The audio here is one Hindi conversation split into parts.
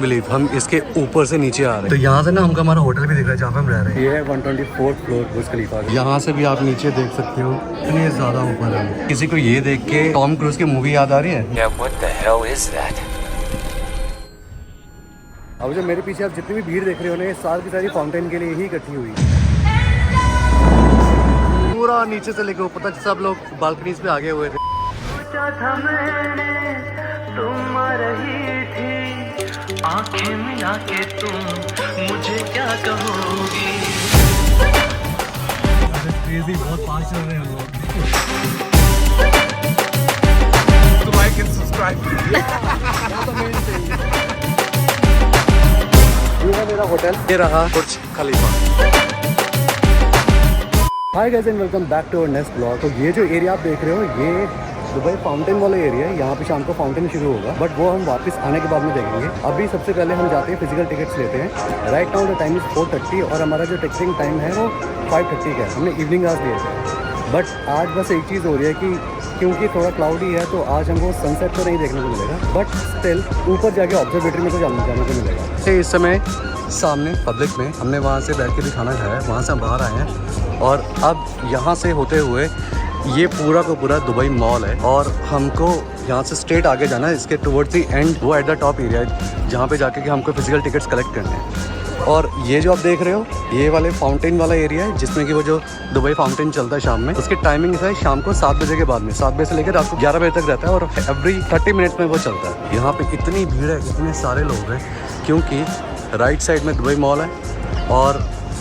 बिलीव हम इसके ऊपर से नीचे आ रहे हैं। तो यहाँ से ना हमको हमारा होटल भी दिख रहा है जहाँ पे हम रह रहे हैं। ये है 124th फ्लोर बुर्ज खलीफा। यहाँ से भी आप नीचे देख सकते हो इतने ज्यादा ऊपर है। किसी को ये देख के टॉम क्रूज की मूवी याद आ रही है? Yeah, what the hell is that? अब जो मेरे पीछे आप जितनी भी भीड़ देख रहे हो ना, ये सारी की सारी फाउंटेन के लिए ही इकट्ठी हुई। पूरा नीचे से लेकर ऊपर तक सब लोग बालकनीज पे आगे हुए थे। तुम आ रही थी आंखें मिला के तुम मुझे क्या कहोगी? क्रेजी बहुत फास्ट चल रहे हैं लोग। To like and subscribe. ये है मेरा होटल, ये रहा Burj Khalifa. Hi guys and welcome back to our next blog. तो ये जो एरिया आप देख रहे हो, ये दुबई फाउंटेन वाला एरिया है। यहाँ पे शाम को फाउंटेन शुरू होगा, बट वो हम वापस आने के बाद में देखेंगे। अभी सबसे पहले हम जाते हैं फिजिकल टिकट्स लेते हैं। Right now the time is 4:30 और हमारा जो टिकटिंग टाइम है वो 5:30 का है। हमने इवनिंग आवर्स लिए थे, बट आज बस एक चीज़ हो रही है कि क्योंकि थोड़ा क्लाउडी है तो आज हमको सनसेट तो नहीं देखने को मिलेगा, बट स्टिल ऊपर जाके ऑब्जर्वेटरी में तो जाने को मिलेगा। इस समय सामने पब्लिक में हमने वहाँ से बैठ के भी खाना खाया है, वहाँ से हम बाहर आए हैं और अब यहाँ से होते हुए ये पूरा का पूरा दुबई मॉल है और हमको यहाँ से स्ट्रेट आगे जाना है। इसके टुवर्ड्स दी एंड वो एट द टॉप एरिया है जहाँ पे जाके कि हमको फिजिकल टिकट्स कलेक्ट करने हैं। और ये जो आप देख रहे हो, ये वाले फाउंटेन वाला एरिया है जिसमें कि वो जो दुबई फाउंटेन चलता है शाम में, उसकी टाइमिंग है शाम को 7 बजे के बाद में, 7 बजे से लेकर रात को 11 बजे तक रहता है और एवरी 30 मिनट्स में वो चलता है। यहाँ पे इतनी भीड़ है, इतने सारे लोग हैं क्योंकि राइट साइड में दुबई मॉल है और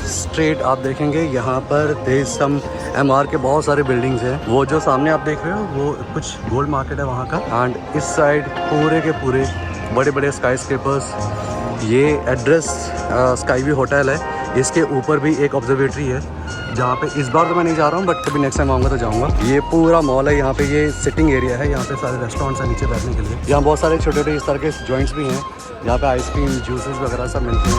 स्ट्रेट आप देखेंगे यहाँ पर देश सम MR के बहुत सारे बिल्डिंग्स हैं। वो जो सामने आप देख रहे हो वो कुछ गोल्ड मार्केट है वहाँ का। एंड इस साइड पूरे के पूरे बड़े बड़े स्काई स्केपर्स। ये एड्रेस स्काईवी होटल है, इसके ऊपर भी एक ऑब्जर्वेटरी है जहाँ पे इस बार तो मैं नहीं जा रहा हूँ, बट कभी नेक्स्ट टाइम आऊँगा तो जाऊँगा। ये पूरा मॉल है, यहाँ पे ये सिटिंग एरिया है, यहाँ पे सारे रेस्टोरेंट्स हैं नीचे बैठने के लिए। यहाँ बहुत सारे छोटे छोटे इस तरह के जॉइंट्स भी हैं जहाँ पे आइसक्रीम जूसेस वगैरह सब मिलते हैं।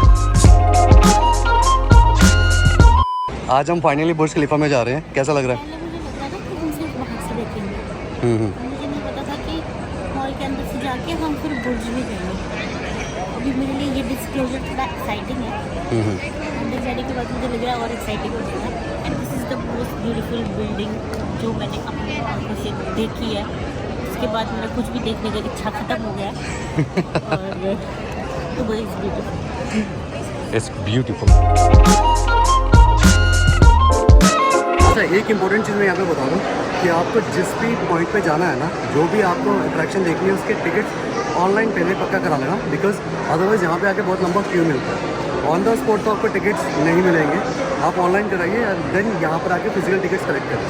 आज हम फाइनली बुर्ज खलीफा में जा रहे हैं। कैसा लग रहा है? मुझे लग रहा था कि हम सिर्फ बाहर से देखेंगे। मुझे नहीं पता था कि मॉल के अंदर से जाके हम फिर बुर्ज भी जाएंगे। अभी मेरे लिए ये डिस्क्लोजर थोड़ा एक्साइटिंग है। अंदर जाने के बाद मुझे लग रहा है और एक्साइटिंग हो जाएगा। And this is the most beautiful building जो मैंने अपनी आंखों से देखी है। उसके बाद मेरा कुछ भी देखने का इच्छा खत्म हो गया और Dubai is beautiful. It's beautiful. एक इम्पोर्टेंट चीज़ मैं यहाँ पे बता दूँ कि आपको जिस भी पॉइंट पे जाना है ना, जो भी आपको अट्रैक्शन देखनी है उसके टिकट ऑनलाइन पहले पक्का करा लेना, बिकॉज अदरवाइज़ यहाँ पे आके बहुत लंबा क्यू मिलता है। ऑन द स्पॉट तो आपको टिकट्स नहीं मिलेंगे, आप ऑनलाइन कराइए और देन यहाँ पर आके फिजिकल टिकट्स कलेक्ट करें।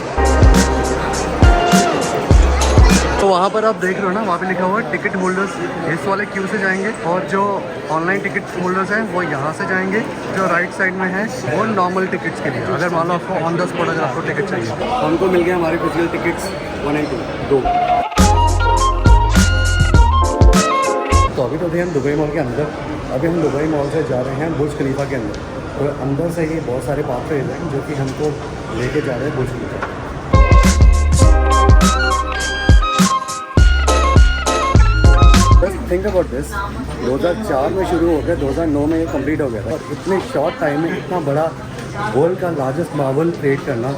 तो वहाँ पर आप देख रहे हो ना, वहाँ पे लिखा हुआ है टिकट होल्डर्स इस वाले क्यू से जाएंगे और जो ऑनलाइन टिकट होल्डर्स हैं वो यहाँ से जाएंगे। जो राइट साइड में है वो नॉर्मल टिकट्स के लिए, अगर मान लो आपको ऑन द स्पॉट अगर आपको टिकट चाहिए तो हमको मिल गया हमारे फिजिकल टिकट्स 1 and 2 दो। तो अभी तो थे हम दुबई मॉल के अंदर। अभी हम दुबई मॉल से जा रहे हैं बुर्ज खलीफा के अंदर। तो अंदर से ही बहुत सारे पाथवेज हैं जो कि हमको लेके जा रहे हैं बुर्ज खलीफा। थिंक अबाउट दिस, 2004 में शुरू हो गया, 2009 में ये कंप्लीट हो गया था और इतने शॉर्ट टाइम में इतना बड़ा वर्ल्ड का लार्जेस्ट मार्बल क्रिएट करना,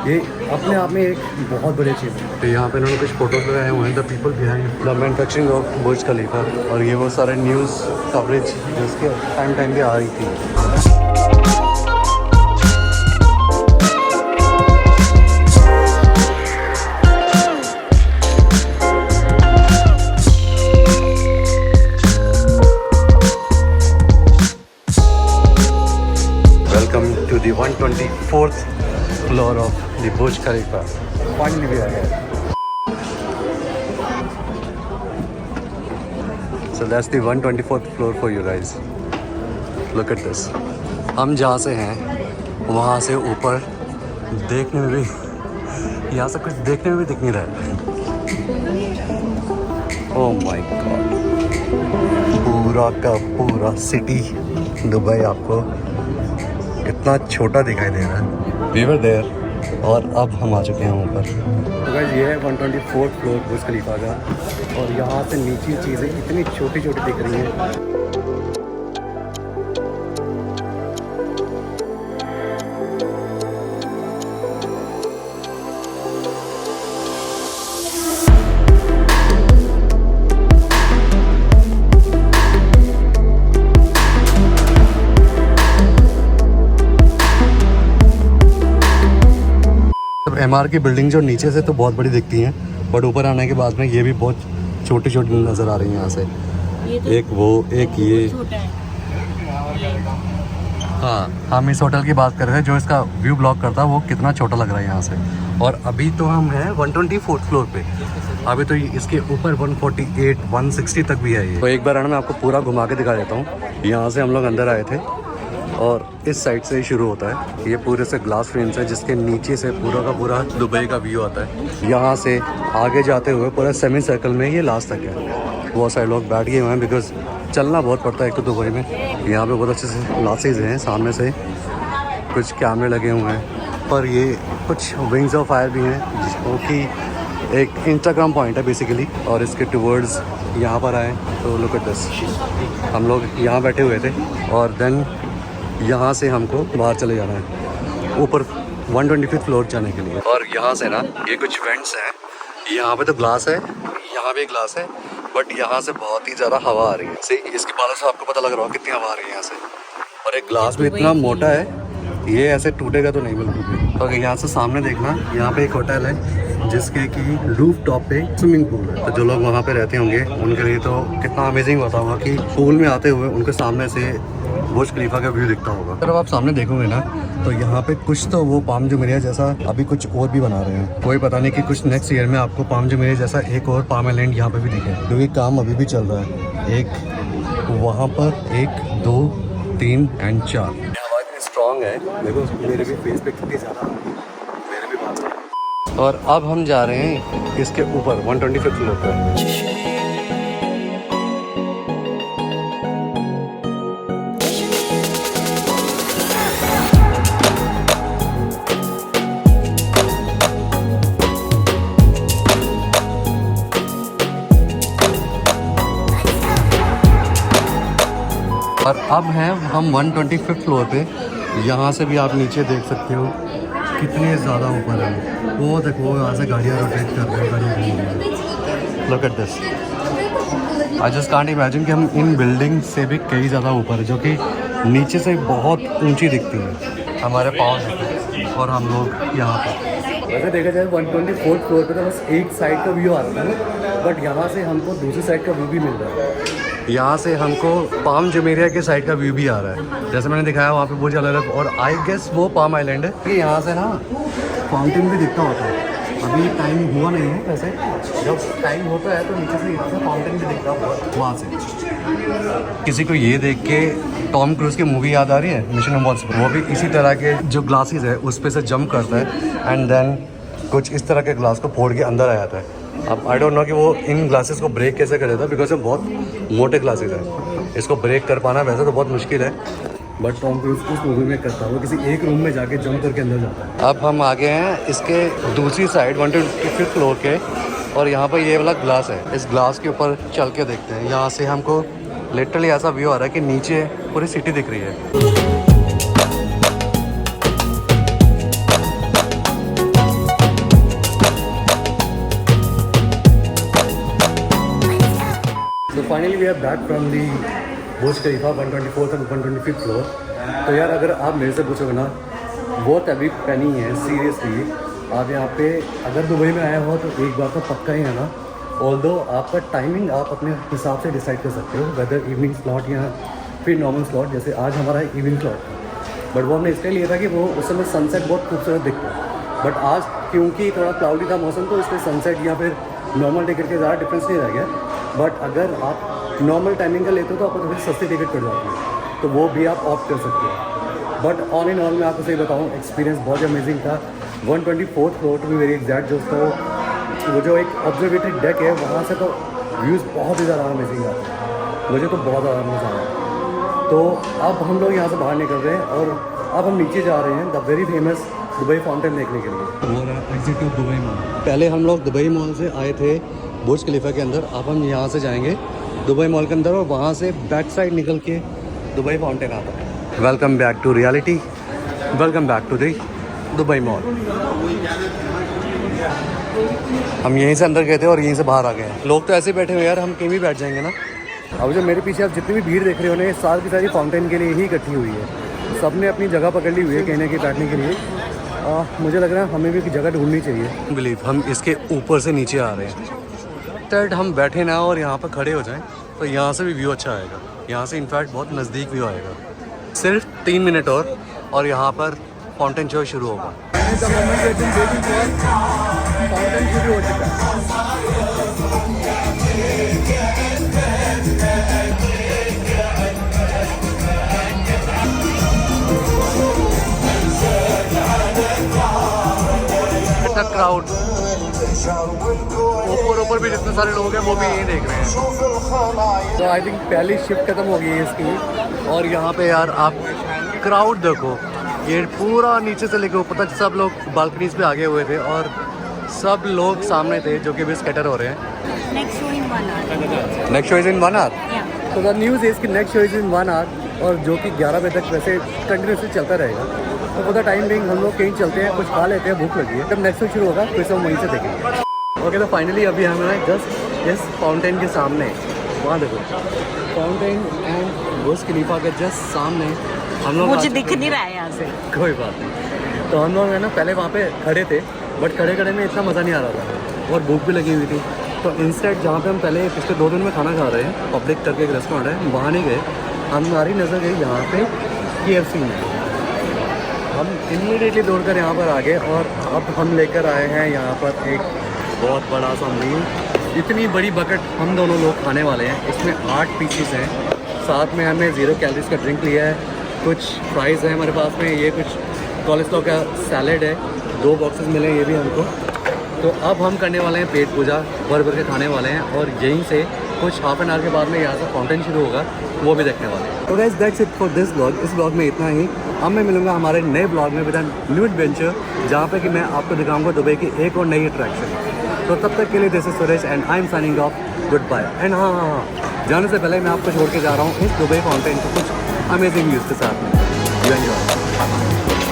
ये अपने आप में एक बहुत बड़ी चीज़ है। तो यहाँ पे इन्होंने कुछ फोटोज लगाए हुए हैं, the people behind the manufacturing of Burj Khalifa, और ये वो सारे न्यूज़ कवरेज जिसके टाइम पे आ रही थी। To the 124th floor of the Burj Khalifa. Finally we are here. So that's the 124th floor for you guys. Look at this. हम जहाँ से हैं वहाँ से ऊपर देखने में भी, यहाँ से कुछ देखने में भी दिख नहीं रहा है। Oh my God. पूरा का पूरा सिटी दुबई आपको इतना छोटा दिखाई दे रहा है। We were there और अब हम आ चुके हैं ऊपर। तो गाइस ये है 124th फ्लोर बुर्ज खलीफा का और यहाँ से नीचे चीज़ें इतनी छोटी छोटी दिख रही हैं। मतलब MR की बिल्डिंग जो नीचे से तो बहुत बड़ी दिखती हैं, बट ऊपर आने के बाद में ये भी बहुत छोटी छोटी नज़र आ रही हैं यहाँ से। ये तो एक वो, एक ये। छोटा है। हाँ, हम इस होटल की बात कर रहे थे जो इसका व्यू ब्लॉक करता है, वो कितना छोटा लग रहा है यहाँ से। और अभी तो हम हैं 124th फ्लोर पे। अभी तो इसके ऊपर 148, 160 तक भी है ये। तो एक बार मैं आपको पूरा घुमा के दिखा देता हूँ। यहाँ से हम लोग अंदर आए थे और इस साइड से ही शुरू होता है। ये पूरे से ग्लास फ्रेम्स है जिसके नीचे से पूरा का पूरा दुबई का व्यू आता है। यहाँ से आगे जाते हुए पूरा सेमी सर्कल में ये लास्ट तक है। बहुत सारे लोग बैठ गए हुए हैं बिकॉज चलना बहुत पड़ता है एक तो दुबई में। यहाँ पे बहुत अच्छे से ग्लासेज हैं, सामने से कुछ कैमरे लगे हुए हैं, पर ये कुछ विंग्स ऑफ फायर भी हैं जो कि एक इंस्टाग्राम पॉइंट है बेसिकली। और इसके टूवर्ड्स यहाँ पर आए तो लुक एट दिस। हम लोग यहाँ बैठे हुए थे और देन यहाँ से हमको बाहर चले जाना है ऊपर 125th फ्लोर जाने के लिए। और यहाँ से ना ये कुछ वेंट्स हैं, यहाँ पे तो ग्लास है, यहाँ भी ग्लास है, बट यहाँ से बहुत ही ज़्यादा हवा आ रही है। सही, इसके बारे से आपको पता लग रहा हो कितनी हवा आ रही है यहाँ से। और एक ग्लास भी इतना मोटा है, ये ऐसे टूटेगा तो नहीं बिल्कुल भी। तो यहाँ से सामने देखना, यहाँ पे एक होटल है जिसके की रूफ टॉप पे स्विमिंग पूल है। तो जो लोग वहाँ पे रहते होंगे उनके लिए तो कितना अमेजिंग होता होगा कि पूल में आते हुए उनके सामने से बुर्ज खलीफा का व्यू दिखता होगा। अगर आप सामने देखोगे ना तो यहाँ पे कुछ तो वो पाम जुमेरिया जैसा अभी कुछ और भी बना रहे हैं। कोई पता नहीं कि कुछ नेक्स्ट ईयर में आपको पाम जुमेरिया जैसा एक और पाम आइलैंड यहाँ पे भी दिखे, क्योंकि काम अभी भी चल रहा है। एक वहाँ पर, 1 2 3 एंड 4। हवा इतनी स्ट्रॉन्ग है, देखो मेरे भी फेस पे कितनी ज़्यादा, मेरे भी बात है। और अब हम जा रहे हैं इसके ऊपर 125th फ्लोर पर। और अब हैं हम 125th फ्लोर पे। यहाँ से भी आप नीचे देख सकते हो कितने ज़्यादा ऊपर है। वो देखो यहाँ से गाड़ियाँ रोटेट कर रही हैं, गाड़ियाँ घूम रही हैं। Look at this. I just can't imagine कि हम इन बिल्डिंग से भी कई ज़्यादा ऊपर है, जो कि नीचे से बहुत ऊंची दिखती है। हमारे पाँव दिखते और हम लोग यहाँ पर। वैसे देखा जाए 124th फ्लोर पे तो बस एक साइड का व्यू आ रहा है, बट यहाँ से हमको दूसरी साइड का व्यू भी मिल रहा है। यहाँ से हमको पाम जुमेरिया के साइड का व्यू भी आ रहा है, जैसे मैंने दिखाया वहाँ पे बुर्ज खलीफा। और आई गेस वो पाम आइलैंड है कि यहाँ से ना फाउंटेन भी दिखता होता है। अभी टाइम हुआ नहीं है वैसे, जब टाइम होता है तो नीचे से यहाँ से फाउंटेन भी दिखता है वहाँ से। किसी को ये देख के टॉम क्रूज की मूवी याद आ रही है, मिशन इम्पॉसिबल। वो भी इसी तरह के जो ग्लासेस है उस पर से जंप करता है एंड देन कुछ इस तरह के ग्लास को फोड़ के अंदर आ जाता है। अब आई डोंट नो कि वो इन ग्लासेस को ब्रेक कैसे कर देता है, बिकॉज ये बहुत मोटे ग्लासेस हैं। इसको ब्रेक कर पाना वैसे तो बहुत मुश्किल है, बट टॉम क्रूज उस मूवी में करता है, वो किसी एक रूम में जाके जंप करके अंदर जाता है। अब हम आ गए हैं इसके दूसरी साइड 125th फ्लोर के, और यहाँ पर ये वाला ग्लास है। इस ग्लास के ऊपर चल के देखते हैं। यहाँ से हमको लिटरली ऐसा व्यू आ रहा है कि नीचे पूरी सिटी दिख रही है। Finally we are back from the Burj Khalifa 124th और 125th फ्लोर। तो यार अगर आप मेरे से पूछोगे ना, बहुत अभी पैनी है सीरियसली। आप यहाँ पे अगर दुबई में आए हो तो एक बार तो पक्का ही है ना। ऑल्दो आपका टाइमिंग आप अपने हिसाब से डिसाइड कर सकते हो, वेदर इवनिंग स्लॉट या फिर नॉर्मल स्लॉट। जैसे आज हमारा इवनिंग स्लॉट था, बट वो हमने इसलिए लिया था कि वो उस समय सनसेट बहुत खूबसूरत दिखता है। बट आज क्योंकि थोड़ा क्लाउडी था मौसम, तो इसलिए सनसेट या फिर नॉर्मल टिकट के ज़्यादा डिफरेंस नहीं रह गया। बट अगर आप नॉर्मल टाइमिंग का लेते हो तो आपको थोड़ी सस्ती टिकट पड़ जाती है, तो वो भी आप ऑप्ट कर सकते हो। बट ऑल इन ऑल मैं आपको सही बताऊँ, एक्सपीरियंस बहुत अमेजिंग था। 124th floor to be very exact, जो उसका वो जो एक ऑब्जर्वेटरी डेक है वहाँ से तो व्यूज़ बहुत ही ज़्यादा अमेजिंग आते हैं। मुझे तो बहुत ज़्यादा मज़ा आया। तो अब हम लोग यहाँ से बाहर निकल रहे हैं और अब हम नीचे जा रहे हैं the very famous Dubai fountain देखने के लिए। वो रहा एग्जिट ऑफ दुबई मॉल। पहले हम लोग दुबई मॉल से आए थे बुर्ज खलीफा के अंदर, अब हम यहाँ से जाएंगे दुबई मॉल के अंदर और वहाँ से बैक साइड निकल के दुबई फाउंटेन आता है। Welcome back to reality, welcome back to the Dubai mall. हम यहीं से अंदर गए थे और यहीं से बाहर आ गए हैं। लोग तो ऐसे बैठे हुए यार, हम कहीं भी बैठ जाएंगे ना। अब जो मेरे पीछे आप जितनी भी भीड़ देख रहे हो ना, ये सारी की सारी फाउंटेन के लिए ही इकट्ठी हुई है। सब ने अपनी जगह पकड़ ली हुई है कहने के बैठने के लिए। मुझे लग रहा है हमें भी एक जगह ढूंढनी चाहिए। बिलीव हम इसके ऊपर से नीचे आ रहे हैं, टर्ट हम बैठे ना और यहाँ पर खड़े हो जाएं तो यहाँ से भी व्यू अच्छा आएगा। यहाँ से इनफैक्ट बहुत नज़दीक व्यू आएगा। सिर्फ 3 मिनट और यहाँ पर फाउंटेन शो शुरू होगा। फाउंटेन शुरू हो चुका है। क्राउड ऊपर भी जितने सारे लोग हैं वो भी यही देख रहे हैं। तो आई थिंक पहली शिफ्ट खत्म हो गई है इसकी। और यहाँ पे यार आप क्राउड देखो, ये पूरा नीचे से लेके ऊपर तक सब लोग बालकनीज पे आगे हुए थे और सब लोग सामने थे जो कि भी स्कैटर हो रहे हैं। Next show in 1 hour। Next show is in 1 hour। तो द न्यूज़ इज कि next show is in 1 hour और जो कि 11 बजे तक वैसे कंटिन्यूसली चलता रहेगा। तो फॉर द टाइम बिंग हम लोग कहीं चलते हैं, कुछ खा लेते हैं, भूख लगी है। जब नेक्स्ट शो शुरू होगा फिर हम वहीं से देखेंगे। ओके, तो फाइनली अभी हम हैं जस्ट इस फाउंटेन के सामने। वहाँ देखो फाउंटेन एंड बुर्ज खलीफा के जस्ट सामने हम लोग। मुझे दिख नहीं रहा है यहाँ से। कोई बात नहीं। तो हम लोग है ना पहले वहाँ पे खड़े थे, बट खड़े में इतना मज़ा नहीं आ रहा था और भूख भी लगी हुई थी। तो इंस्टेंट जहाँ पे हम पहले पिछले 2 दिन में खाना खा रहे हैं, पब्लिक करके एक रेस्टोरेंट है, वहाँ नहीं गए। हमारी नज़र गई यहाँ पे KFC में। हम इमीडिएटली दौड़कर यहाँ पर आ गए और अब हम लेकर आए हैं यहाँ पर एक बहुत बड़ा सा मील। इतनी बड़ी बकेट हम दोनों लोग खाने वाले हैं। इसमें 8 पीसेस हैं, साथ में हमने 0 कैलोरीज का ड्रिंक लिया है, कुछ फ्राइज़ है हमारे पास में, ये कुछ कॉलेस्ट्रॉल का सैलेड है, 2 बॉक्सेस मिले हैं ये भी हमको। तो अब हम करने वाले हैं पेट पूजा, भर भर के खाने वाले हैं और यहीं से कुछ हाफ एन आवर के बाद में यहाँ से फाउंटेन शुरू होगा, वो भी देखने वाले हैं। तो guys that's it for this blog. इस ब्लॉग में इतना ही। अब मैं मिलूंगा हमारे नए ब्लॉग में विद एन न्यू एडवेंचर, जहाँ पे कि मैं आपको दिखाऊंगा दुबई की एक और नई अट्रैक्शन। तो तब तक के लिए this is Suresh and I am signing off. Goodbye. And हाँ, जाने से पहले मैं आपको छोड़ के जा रहा हूँ इस दुबई फाउंटेन को कुछ अमेजिंग व्यूज़ के साथ में। You enjoy.